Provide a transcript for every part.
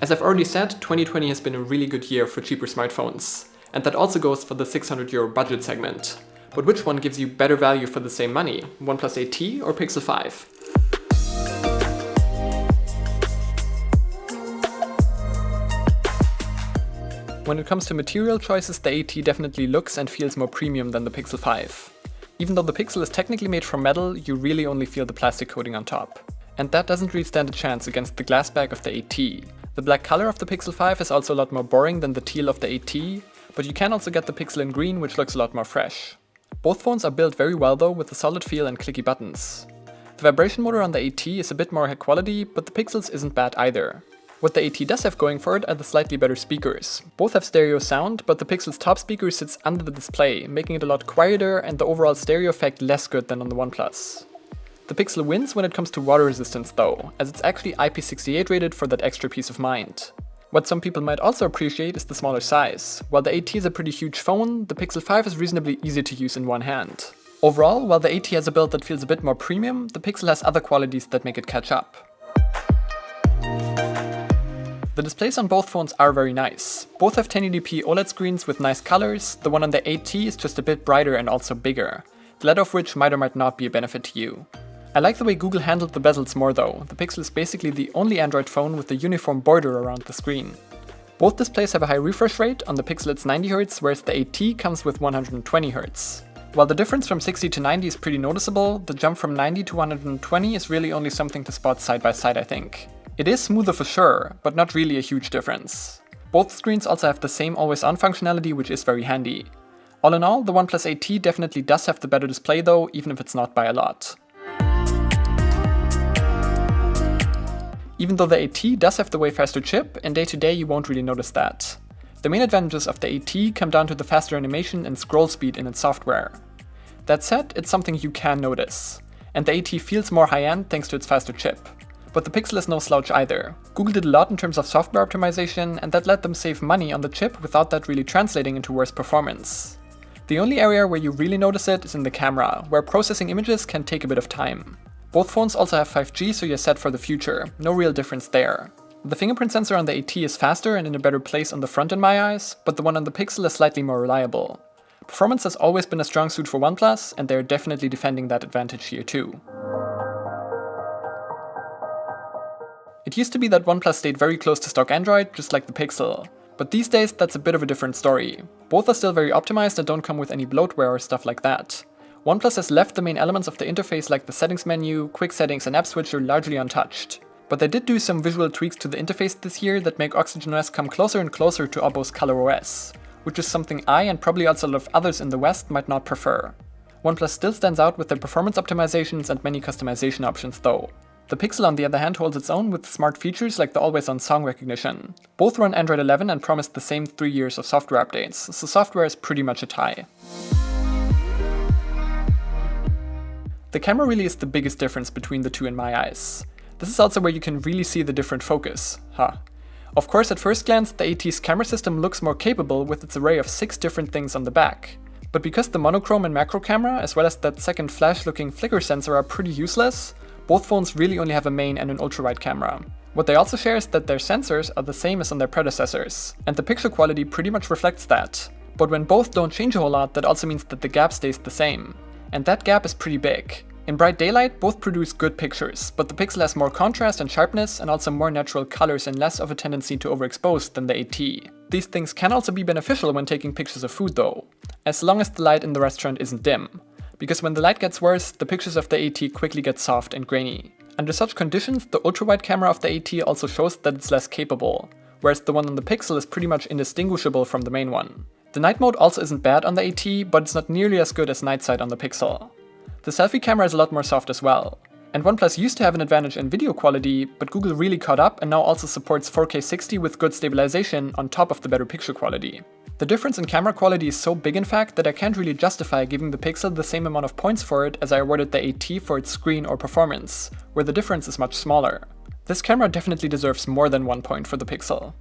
As I've already said, 2020 has been a really good year for cheaper smartphones, and that also goes for the €600 budget segment. But which one gives you better value for the same money, OnePlus 8T or Pixel 5? When it comes to material choices, the 8T definitely looks and feels more premium than the Pixel 5. Even though the Pixel is technically made from metal, you really only feel the plastic coating on top. And that doesn't really stand a chance against the glass back of the 8T. The black color of the Pixel 5 is also a lot more boring than the teal of the 8T, but you can also get the Pixel in green, which looks a lot more fresh. Both phones are built very well though, with a solid feel and clicky buttons. The vibration motor on the 8T is a bit more high quality, but the Pixel's isn't bad either. What the 8T does have going for it are the slightly better speakers. Both have stereo sound, but the Pixel's top speaker sits under the display, making it a lot quieter and the overall stereo effect less good than on the OnePlus. The Pixel wins when it comes to water resistance though, as it's actually IP68 rated for that extra peace of mind. What some people might also appreciate is the smaller size. While the 8T is a pretty huge phone, the Pixel 5 is reasonably easy to use in one hand. Overall, while the 8T has a build that feels a bit more premium, the Pixel has other qualities that make it catch up. The displays on both phones are very nice. Both have 1080p OLED screens with nice colors. The one on the 8T is just a bit brighter and also bigger, the latter of which might or might not be a benefit to you. I like the way Google handled the bezels more though. The Pixel is basically the only Android phone with a uniform border around the screen. Both displays have a high refresh rate. On the Pixel it's 90Hz, whereas the 8T comes with 120Hz. While the difference from 60 to 90 is pretty noticeable, the jump from 90 to 120 is really only something to spot side by side, I think. It is smoother for sure, but not really a huge difference. Both screens also have the same always-on functionality, which is very handy. All in all, the OnePlus 8T definitely does have the better display though, even if it's not by a lot. Even though the 8T does have the way faster chip, in day-to-day you won't really notice that. The main advantages of the 8T come down to the faster animation and scroll speed in its software. That said, it's something you can notice, and the 8T feels more high-end thanks to its faster chip. But the Pixel is no slouch either. Google did a lot in terms of software optimization, and that let them save money on the chip without that really translating into worse performance. The only area where you really notice it is in the camera, where processing images can take a bit of time. Both phones also have 5G, so you're set for the future. No real difference there. The fingerprint sensor on the 8T is faster and in a better place on the front in my eyes, but the one on the Pixel is slightly more reliable. Performance has always been a strong suit for OnePlus, and they're definitely defending that advantage here too. It used to be that OnePlus stayed very close to stock Android, just like the Pixel. But these days that's a bit of a different story. Both are still very optimized and don't come with any bloatware or stuff like that. OnePlus has left the main elements of the interface like the settings menu, quick settings and app switcher largely untouched. But they did do some visual tweaks to the interface this year that make OxygenOS come closer and closer to Oppo's ColorOS, which is something I and probably also a lot of others in the West might not prefer. OnePlus still stands out with their performance optimizations and many customization options though. The Pixel on the other hand holds its own with smart features like the always-on song recognition. Both run Android 11 and promise the same 3 years of software updates, so software is pretty much a tie. The camera really is the biggest difference between the two in my eyes. This is also where you can really see the different focus. Of course, at first glance, the 8T's camera system looks more capable with its array of 6 different things on the back. But because the monochrome and macro camera, as well as that second flash-looking flicker sensor are pretty useless, both phones really only have a main and an ultra-wide camera. What they also share is that their sensors are the same as on their predecessors, and the picture quality pretty much reflects that. But when both don't change a whole lot, that also means that the gap stays the same. And that gap is pretty big. In bright daylight, both produce good pictures, but the Pixel has more contrast and sharpness and also more natural colors and less of a tendency to overexpose than the 8T. These things can also be beneficial when taking pictures of food though, as long as the light in the restaurant isn't dim. Because when the light gets worse, the pictures of the 8T quickly get soft and grainy. Under such conditions, the ultra-wide camera of the 8T also shows that it's less capable, whereas the one on the Pixel is pretty much indistinguishable from the main one. The night mode also isn't bad on the 8T, but it's not nearly as good as night sight on the Pixel. The selfie camera is a lot more soft as well. And OnePlus used to have an advantage in video quality, but Google really caught up and now also supports 4K 60 with good stabilization on top of the better picture quality. The difference in camera quality is so big in fact that I can't really justify giving the Pixel the same amount of points for it as I awarded the 8T for its screen or performance, where the difference is much smaller. This camera definitely deserves more than 1 point for the Pixel.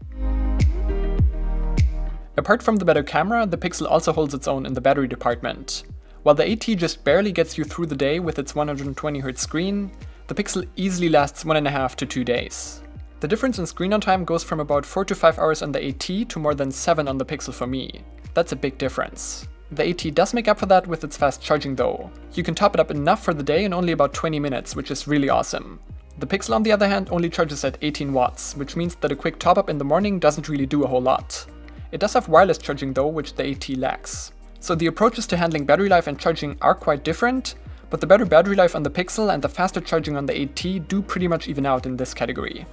Apart from the better camera, the Pixel also holds its own in the battery department. While the 8T just barely gets you through the day with its 120Hz screen, the Pixel easily lasts 1.5 to 2 days. The difference in screen on time goes from about 4 to 5 hours on the AT to more than 7 on the Pixel for me. That's a big difference. The AT does make up for that with its fast charging though. You can top it up enough for the day in only about 20 minutes, which is really awesome. The Pixel on the other hand only charges at 18 watts, which means that a quick top up in the morning doesn't really do a whole lot. It does have wireless charging though, which the AT lacks. So the approaches to handling battery life and charging are quite different, but the better battery life on the Pixel and the faster charging on the AT do pretty much even out in this category.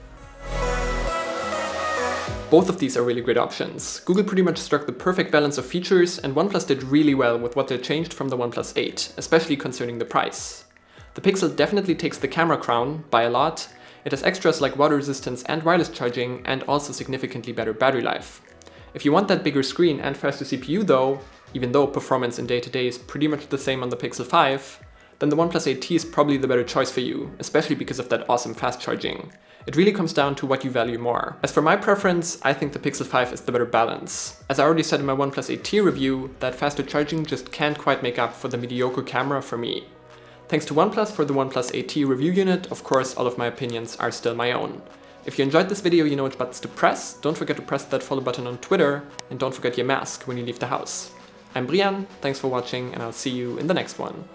Both of these are really great options. Google pretty much struck the perfect balance of features, and OnePlus did really well with what they changed from the OnePlus 8, especially concerning the price. The Pixel definitely takes the camera crown, by a lot. It has extras like water resistance and wireless charging, and also significantly better battery life. If you want that bigger screen and faster CPU though, even though performance in day-to-day is pretty much the same on the Pixel 5, then the OnePlus 8T is probably the better choice for you, especially because of that awesome fast charging. It really comes down to what you value more. As for my preference, I think the Pixel 5 is the better balance. As I already said in my OnePlus 8T review, that faster charging just can't quite make up for the mediocre camera for me. Thanks to OnePlus for the OnePlus 8T review unit, of course all of my opinions are still my own. If you enjoyed this video, you know which buttons to press, don't forget to press that follow button on Twitter, and don't forget your mask when you leave the house. I'm Brian, thanks for watching, and I'll see you in the next one.